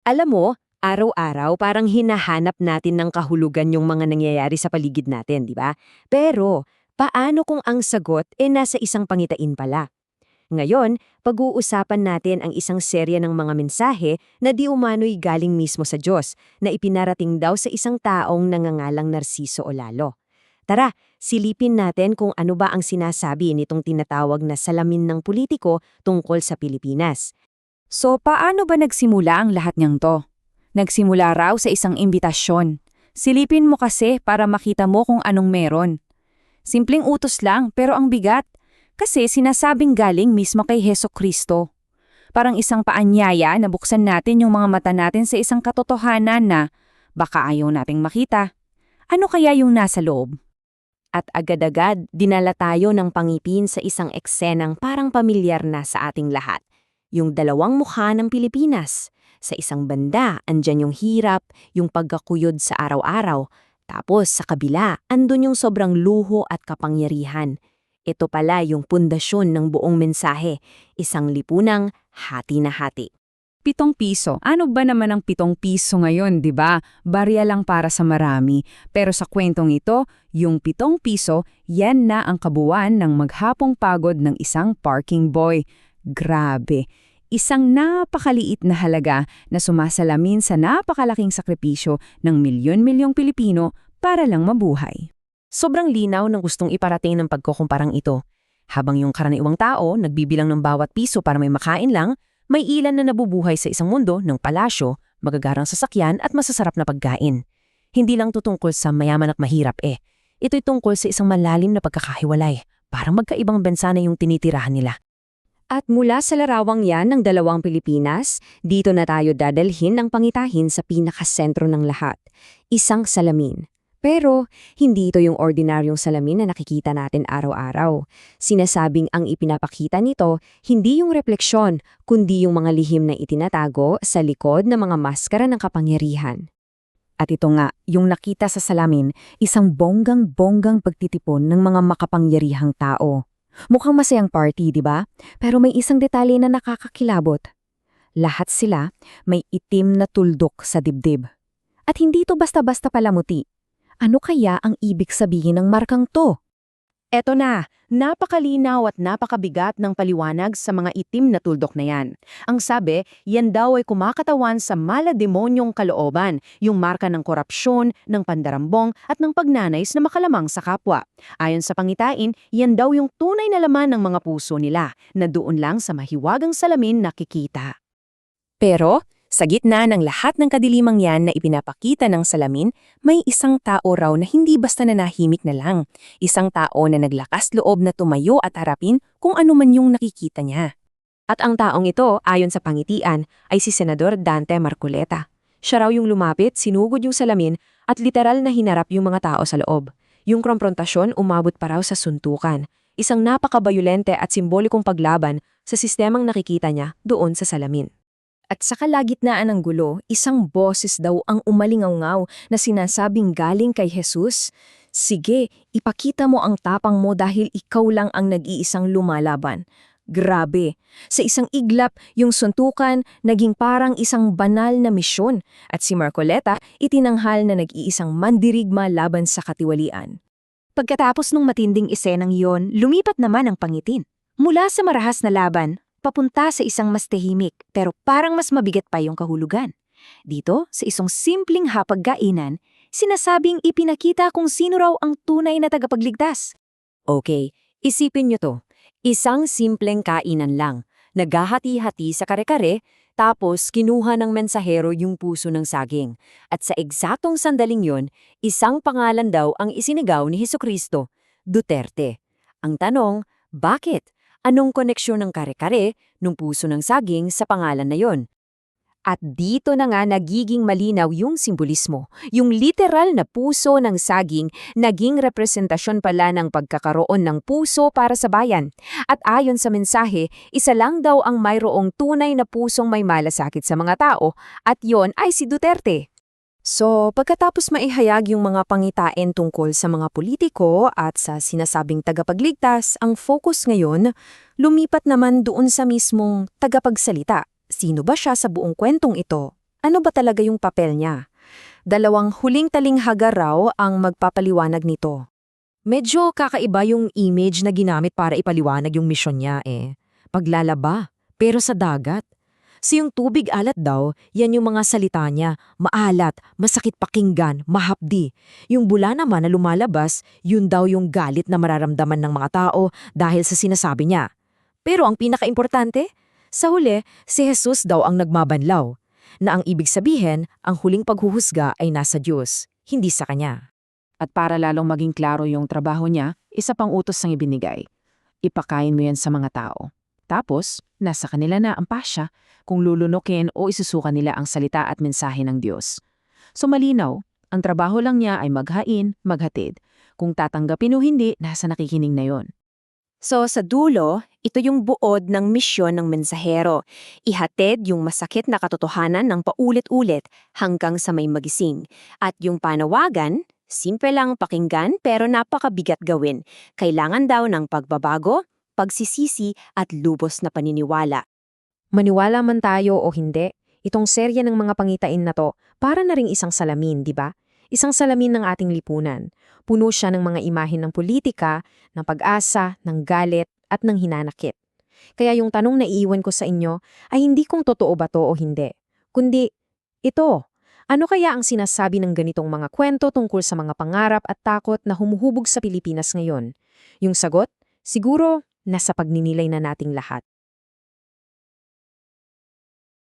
Alam mo, araw-araw parang hinahanap natin ng kahulugan yung mga nangyayari sa paligid natin, di ba? Pero, paano kung ang sagot nasa isang pangitain pala? Ngayon, pag-uusapan natin ang isang serya ng mga mensahe na di umano'y galing mismo sa Diyos, na ipinarating daw sa isang taong nangangalang Narciso o Lalo. Tara, silipin natin kung ano ba ang sinasabi nitong tinatawag na salamin ng politiko tungkol sa Pilipinas. So, paano ba nagsimula ang lahat niyang to? Nagsimula raw sa isang imbitasyon. Silipin mo kasi para makita mo kung anong meron. Simpleng utos lang pero ang bigat. Kasi sinasabing galing mismo kay Heso Kristo. Parang isang paanyaya na buksan natin yung mga mata natin sa isang katotohanan na baka ayaw nating makita. Ano kaya yung nasa loob? At agad-agad, dinala tayo ng pangipin sa isang eksenang parang pamilyar na sa ating lahat. Yung dalawang mukha ng Pilipinas. Sa isang banda, andyan yung hirap, yung pagkakuyod sa araw-araw. Tapos sa kabila, andun yung sobrang luho at kapangyarihan. Ito pala yung pundasyon ng buong mensahe. Isang lipunang hati na hati. 7 piso. Ano ba naman ang 7 piso ngayon, di ba? Barya lang para sa marami. Pero sa kwentong ito, yung 7 piso, yan na ang kabuuan ng maghapong pagod ng isang parking boy. Grabe. Isang napakaliit na halaga na sumasalamin sa napakalaking sakripisyo ng milyon-milyong Pilipino para lang mabuhay. Sobrang linaw ng gustong iparating ng pagkukumparang ito. Habang yung karaniwang tao nagbibilang ng bawat piso para may makain lang, may ilan na nabubuhay sa isang mundo ng palasyo, magagarang sasakyan at masasarap na pagkain. Hindi lang tutungkol sa mayaman at mahirap Ito'y tungkol sa isang malalim na pagkakahiwalay. Parang magkaibang bansa na yung tinitirahan nila. At mula sa larawang yan ng dalawang Pilipinas, dito na tayo dadalhin ng pangitahin sa pinakasentro ng lahat. Isang salamin. Pero, hindi ito yung ordinaryong salamin na nakikita natin araw-araw. Sinasabing ang ipinapakita nito, hindi yung refleksyon, kundi yung mga lihim na itinatago sa likod ng mga maskara ng kapangyarihan. At ito nga, yung nakita sa salamin, isang bonggang-bonggang pagtitipon ng mga makapangyarihang tao. Mukhang masayang party, di ba? Pero may isang detalye na nakakakilabot. Lahat sila may itim na tuldok sa dibdib. At hindi to basta-basta palamuti. Ano kaya ang ibig sabihin ng markang to? Eto na, napakalinaw at napakabigat ng paliwanag sa mga itim na tuldok na yan. Ang sabi, yan daw ay kumakatawan sa malademonyong kalooban, yung marka ng korupsyon, ng pandarambong at ng pagnanais na makalamang sa kapwa. Ayon sa pangitain, yan daw yung tunay na laman ng mga puso nila, na doon lang sa mahiwagang salamin nakikita. Pero, sa gitna ng lahat ng kadilimang yan na ipinapakita ng salamin, may isang tao raw na hindi basta nanahimik na lang. Isang tao na naglakas loob na tumayo at harapin kung ano man yung nakikita niya. At ang taong ito, ayon sa pangitian, ay si Senador Dante Marcoleta. Siya raw yung lumapit, sinugod yung salamin at literal na hinarap yung mga tao sa loob. Yung konfrontasyon umabot pa raw sa suntukan. Isang napakabayolente at simbolikong paglaban sa sistemang nakikita niya doon sa salamin. At sa kalagitnaan ng gulo, isang boses daw ang umalingaw na sinasabing galing kay Jesus, "Sige, ipakita mo ang tapang mo dahil ikaw lang ang nag-iisang lumalaban." Grabe! Sa isang iglap, yung suntukan naging parang isang banal na misyon at si Marcoleta itinanghal na nag-iisang mandirigma laban sa katiwalian. Pagkatapos ng matinding esenang iyon, lumipat naman ang pangitin. Mula sa marahas na laban, papunta sa isang mas tahimik pero parang mas mabigat pa yung kahulugan. Dito, sa isang simpleng hapagkainan, sinasabing ipinakita kung sino raw ang tunay na tagapagligtas. Okay, isipin nyo to. Isang simpleng kainan lang. Naghahati-hati sa kare-kare, tapos kinuha ng mensahero yung puso ng saging. At sa eksaktong sandaling yon, isang pangalan daw ang isinigaw ni Hesukristo, Duterte. Ang tanong, bakit? Anong koneksyon ng kare-kare nung puso ng saging sa pangalan na yon? At dito na nga nagiging malinaw yung simbolismo. Yung literal na puso ng saging naging representasyon pala ng pagkakaroon ng puso para sa bayan. At ayon sa mensahe, isa lang daw ang mayroong tunay na pusong may malasakit sa mga tao at yon ay si Duterte. So, pagkatapos maihayag yung mga pangitain tungkol sa mga politiko at sa sinasabing tagapagligtas, ang focus ngayon, lumipat naman doon sa mismong tagapagsalita. Sino ba siya sa buong kwentong ito? Ano ba talaga yung papel niya? Dalawang huling talinghaga raw ang magpapaliwanag nito. Medyo kakaiba yung image na ginamit para ipaliwanag yung misyon niya eh. Paglalaba, pero sa dagat. So yung tubig alat daw, yan yung mga salita niya, maalat, masakit pakinggan, mahapdi. Yung bula naman na lumalabas, yun daw yung galit na mararamdaman ng mga tao dahil sa sinasabi niya. Pero ang pinakaimportante, sa huli, si Jesus daw ang nagmabanlaw, na ang ibig sabihin, ang huling paghuhusga ay nasa Diyos, hindi sa Kanya. At para lalong maging klaro yung trabaho niya, isa pang utos ang ibinigay. Ipakain mo yan sa mga tao. Tapos, nasa kanila na ang pasya kung lulunukin o isusuka nila ang salita at mensahe ng Diyos. So malinaw, ang trabaho lang niya ay maghain, maghatid. Kung tatanggapin o hindi, nasa nakikinig na yon. So sa dulo, ito yung buod ng misyon ng mensahero. Ihatid yung masakit na katotohanan ng paulit-ulit hanggang sa may magising. At yung panawagan, simple lang pakinggan pero napakabigat gawin. Kailangan daw ng pagbabago, pagsisisi at lubos na paniniwala. Maniwala man tayo o hindi, itong serye ng mga pangitain na to para na ring isang salamin, di ba? Isang salamin ng ating lipunan. Puno siya ng mga imahen ng politika, ng pag-asa, ng galit, at ng hinanakit. Kaya yung tanong na iiwan ko sa inyo ay hindi kung totoo ba to o hindi, kundi ito. Ano kaya ang sinasabi ng ganitong mga kwento tungkol sa mga pangarap at takot na humuhubog sa Pilipinas ngayon? Yung sagot? Siguro, nasa pagninilay na nating lahat.